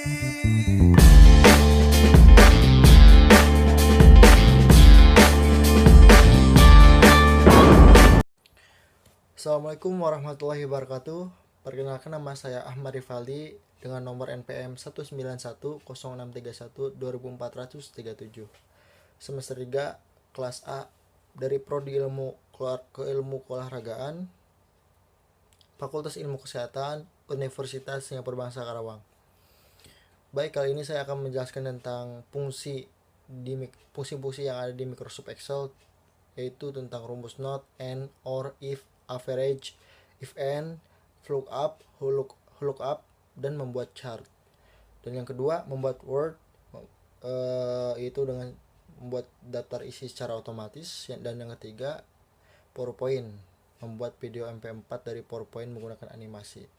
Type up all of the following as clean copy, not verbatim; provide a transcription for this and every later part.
Assalamualaikum warahmatullahi wabarakatuh. Perkenalkan, nama saya Ahmad Rivaldi dengan nomor NPM 19106312437. Semester 3 kelas A dari Prodi Ilmu Keolahragaan, Fakultas Ilmu Kesehatan, Universitas Singapura Bangsa Karawang. Baik, kali ini saya akan menjelaskan tentang fungsi yang ada di Microsoft Excel, yaitu tentang rumus not, and, or, if, average, if and, lookup, dan membuat chart. Dan yang kedua, membuat Word, yaitu dengan membuat daftar isi secara otomatis. Dan yang ketiga, PowerPoint, membuat video MP4 dari PowerPoint menggunakan animasi.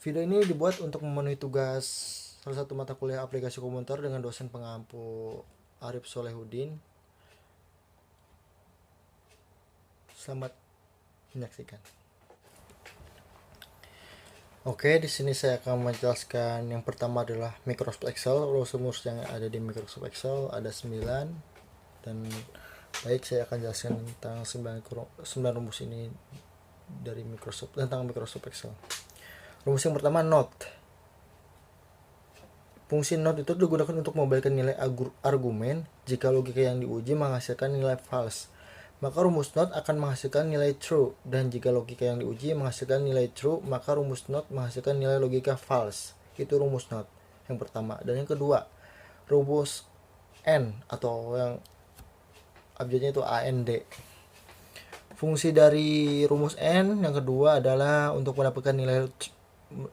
Video ini dibuat untuk memenuhi tugas salah satu mata kuliah aplikasi komputer dengan dosen pengampu Arif Solehudin. Selamat menyaksikan. Oke, di sini saya akan menjelaskan yang pertama adalah Microsoft Excel. Rumus yang ada di Microsoft Excel ada 9, dan baik, saya akan jelaskan tentang 9 rumus ini dari tentang Microsoft Excel. Rumus yang pertama, not. Fungsi not itu digunakan untuk membalikkan nilai argumen jika logika yang diuji menghasilkan nilai false. Maka rumus not akan menghasilkan nilai true, dan jika logika yang diuji menghasilkan nilai true, maka rumus not menghasilkan nilai logika false. Itu rumus not yang pertama. Dan yang kedua, rumus and, atau yang abjadnya itu AND. Fungsi dari rumus and yang kedua adalah untuk mendapatkan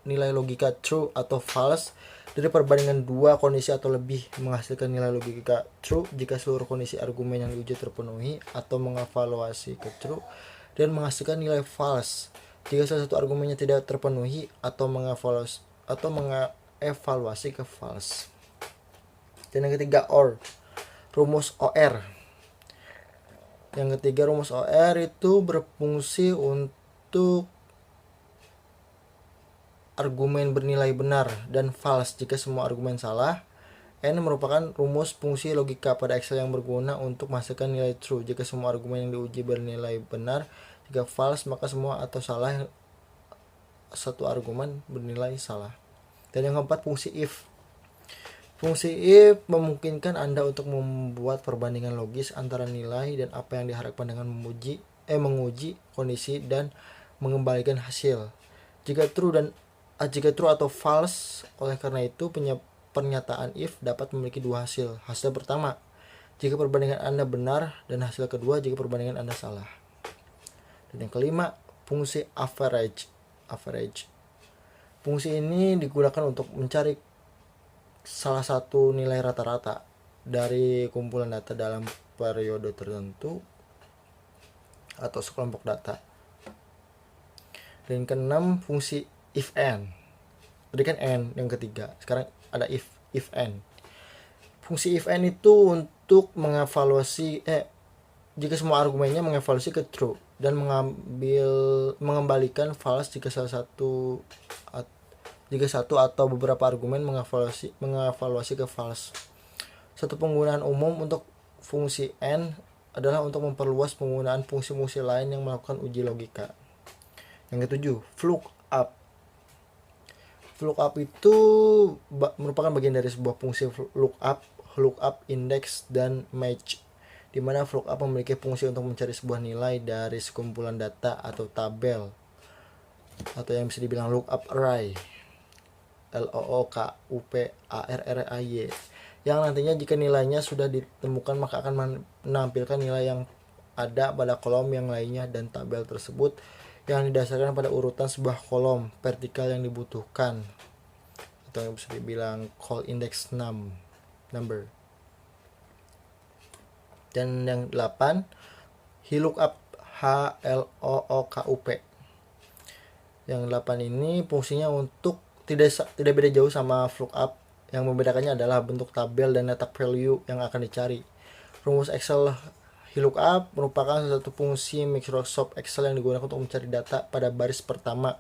nilai logika true atau false dari perbandingan dua kondisi atau lebih, menghasilkan nilai logika true jika seluruh kondisi argumen yang diuji terpenuhi, atau mengevaluasi ke true, dan menghasilkan nilai false jika salah satu argumennya tidak terpenuhi, atau mengevaluasi ke false. Dan yang ketiga, or, rumus OR. Yang ketiga, rumus OR itu berfungsi untuk argumen bernilai benar dan false jika semua argumen salah. N merupakan rumus fungsi logika pada Excel yang berguna untuk menghasilkan nilai true jika semua argumen yang diuji bernilai benar. Jika false, maka semua atau salah satu argumen bernilai salah. Dan yang keempat, fungsi if. Fungsi if memungkinkan Anda untuk membuat perbandingan logis antara nilai dan apa yang diharapkan dengan menguji kondisi dan mengembalikan hasil. Jika true atau false. Oleh karena itu, pernyataan if dapat memiliki dua hasil. Hasil pertama jika perbandingan Anda benar, dan hasil kedua jika perbandingan Anda salah. Dan yang kelima, fungsi average. Fungsi ini digunakan untuk mencari salah satu nilai rata-rata dari kumpulan data dalam periode tertentu atau sekelompok data. Dan yang keenam, fungsi if and. Tadi kan and yang ketiga, sekarang ada if and. Fungsi if and itu untuk mengevaluasi jika semua argumennya mengevaluasi ke true, dan mengembalikan false jika satu atau beberapa argumen mengevaluasi ke false. Satu penggunaan umum untuk fungsi and adalah untuk memperluas penggunaan fungsi-fungsi lain yang melakukan uji logika. Yang ketujuh, lookup. Lookup itu merupakan bagian dari sebuah fungsi lookup, index, dan match, di mana lookup memiliki fungsi untuk mencari sebuah nilai dari sekumpulan data atau tabel, atau yang bisa dibilang lookup array, LOOKUPARRAY, yang nantinya jika nilainya sudah ditemukan maka akan menampilkan nilai yang ada pada kolom yang lainnya dan tabel tersebut, yang didasarkan pada urutan sebuah kolom vertikal yang dibutuhkan, atau yang bisa dibilang call index number. Dan yang 8, HLOOKUP. Yang 8 ini fungsinya untuk tidak beda jauh sama lookup. Yang membedakannya adalah bentuk tabel dan data value yang akan dicari. Rumus Excel HLOOKUP merupakan salah satu fungsi Microsoft Excel yang digunakan untuk mencari data pada baris pertama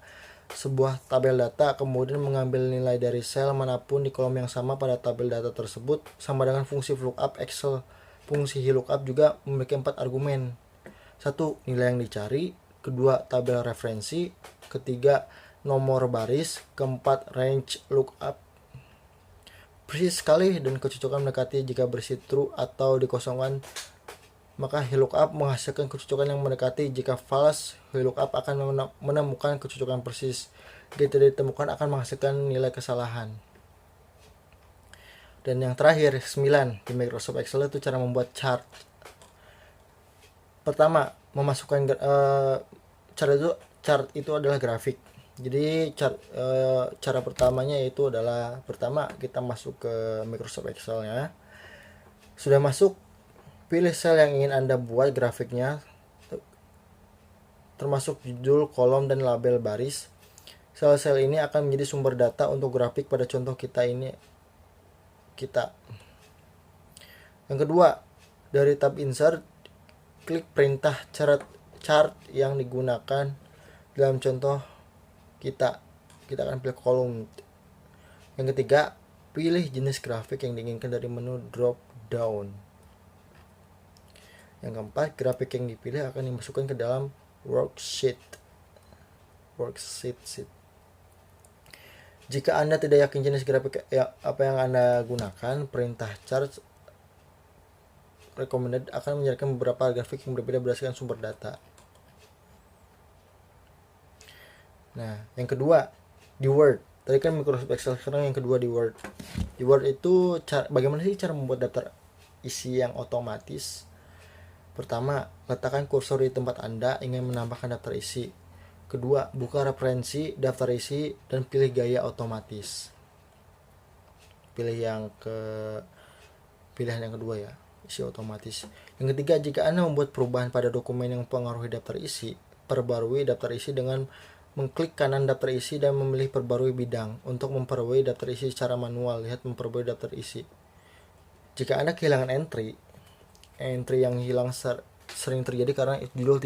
sebuah tabel data, kemudian mengambil nilai dari sel manapun di kolom yang sama pada tabel data tersebut, sama dengan fungsi VLOOKUP Excel. Fungsi VLOOKUP juga memiliki 4 argumen. 1. Nilai yang dicari. 2. Tabel referensi. 3. Nomor baris. 4. Range lookup. Persis sekali dan kecocokan mendekati jika berisi true atau dikosongkan, maka VLOOKUP menghasilkan kecocokan yang mendekati. Jika false, VLOOKUP akan menemukan kecocokan persis. Jika tidak ditemukan, akan menghasilkan nilai kesalahan. Dan yang terakhir, 9, di Microsoft Excel itu cara membuat chart. Pertama, memasukkan chart itu adalah grafik. Jadi cara pertamanya yaitu adalah, pertama kita masuk ke Microsoft Excel-nya. Sudah masuk, pilih sel yang ingin Anda buat grafiknya, termasuk judul, kolom, dan label baris. Sel-sel ini akan menjadi sumber data untuk grafik pada contoh kita ini. Yang kedua, dari tab Insert, klik perintah chart yang digunakan dalam contoh kita akan pilih kolom. Yang ketiga, pilih jenis grafik yang diinginkan dari menu drop down. Yang keempat, grafik yang dipilih akan dimasukkan ke dalam worksheet. Jika Anda tidak yakin jenis grafik apa yang Anda gunakan, perintah chart recommended akan menyarankan beberapa grafik yang berbeda berdasarkan sumber data. Nah, yang kedua, di Word. Tadi kan Microsoft Excel, sekarang yang kedua di Word. Di Word itu bagaimana sih cara membuat daftar isi yang otomatis? Pertama, letakkan kursor di tempat Anda ingin menambahkan daftar isi. Kedua, buka referensi, daftar isi, dan pilih gaya otomatis. Pilihan yang kedua ya, isi otomatis. Yang ketiga, jika Anda membuat perubahan pada dokumen yang mempengaruhi daftar isi, perbarui daftar isi dengan mengklik kanan daftar isi dan memilih perbarui bidang. Untuk memperbarui daftar isi secara manual, lihat memperbarui daftar isi. Jika Anda kehilangan entry yang hilang sering terjadi karena judul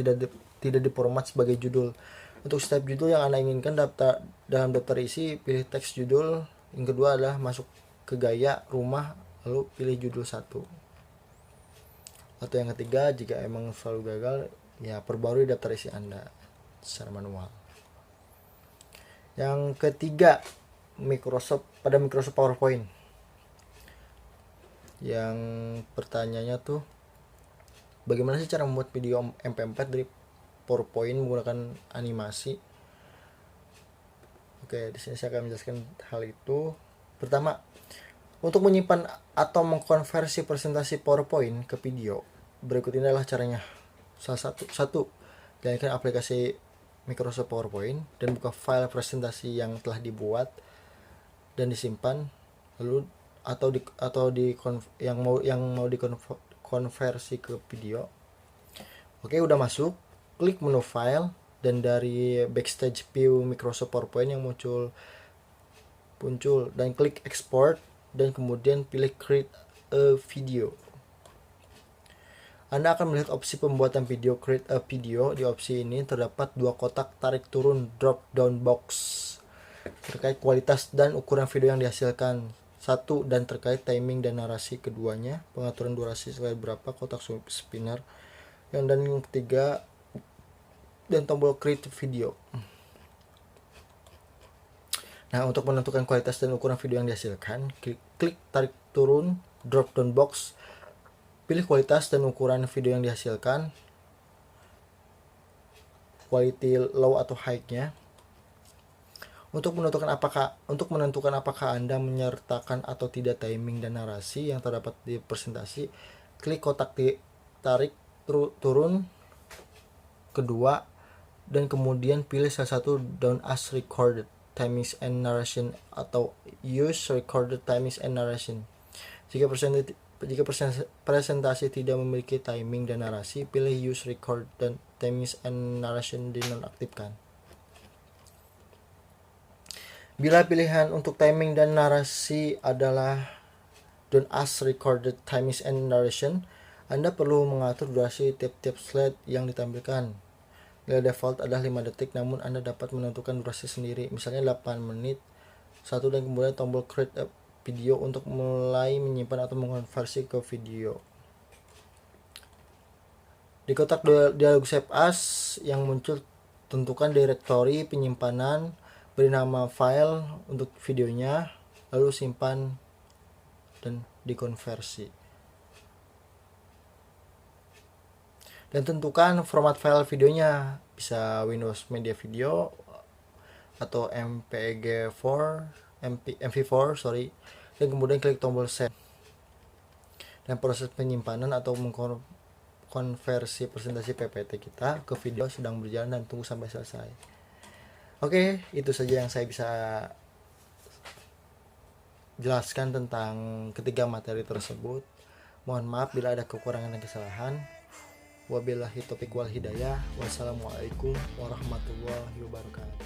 tidak diformat sebagai judul. Untuk setiap judul yang Anda inginkan dalam daftar isi, pilih teks judul. Yang kedua adalah masuk ke gaya rumah, lalu pilih judul 1. Atau yang ketiga, jika emang selalu gagal, ya perbarui daftar isi Anda secara manual. Yang ketiga, Microsoft PowerPoint. Yang pertanyaannya tuh, bagaimana sih cara membuat video MP4 dari PowerPoint menggunakan animasi? Oke, di sini saya akan menjelaskan hal itu. Pertama, untuk menyimpan atau mengkonversi presentasi PowerPoint ke video, berikut ini adalah caranya. Satu, gunakan aplikasi Microsoft PowerPoint dan buka file presentasi yang telah dibuat dan disimpan, lalu yang mau dikonversi ke video. Oke, udah masuk, klik menu file dan dari backstage view Microsoft PowerPoint yang muncul dan klik export dan kemudian pilih create a video. Anda akan melihat opsi pembuatan video create a video. Di opsi ini terdapat 2 kotak tarik turun drop down box terkait kualitas dan ukuran video yang dihasilkan. 1, dan terkait timing dan narasi. Keduanya, pengaturan durasi slide berapa, kotak spinner. Dan yang ketiga, dan tombol create video. Nah, untuk menentukan kualitas dan ukuran video yang dihasilkan, klik tarik turun drop down box. Pilih kualitas dan ukuran video yang dihasilkan, quality low atau high-nya. Untuk menentukan apakah Anda menyertakan atau tidak timing dan narasi yang terdapat di presentasi, klik kotak tarik turun kedua dan kemudian pilih salah satu down as recorded timings and narration atau use recorded timings and narration. Jika presentasi tidak memiliki timing dan narasi, pilih use record dan timings and narration dinonaktifkan. Bila pilihan untuk timing dan narasi adalah don't as recorded timings and narration, Anda perlu mengatur durasi tiap-tiap slide yang ditampilkan. Nilai default adalah 5 detik, namun Anda dapat menentukan durasi sendiri, misalnya 8 menit 1, dan kemudian tombol create a video untuk mulai menyimpan atau mengonversi ke video. Di kotak dialog Save As yang muncul, tentukan direktori penyimpanan, beri nama file untuk videonya, lalu simpan dan dikonversi. Dan tentukan format file videonya, bisa Windows Media Video atau MP4, sorry. Dan kemudian klik tombol save. Dan proses penyimpanan atau konversi presentasi PPT kita ke video sedang berjalan, dan tunggu sampai selesai. Oke, itu saja yang saya bisa jelaskan tentang ketiga materi tersebut. Mohon maaf bila ada kekurangan dan kesalahan. Wabillahi taufiq wal hidayah. Wassalamualaikum warahmatullahi wabarakatuh.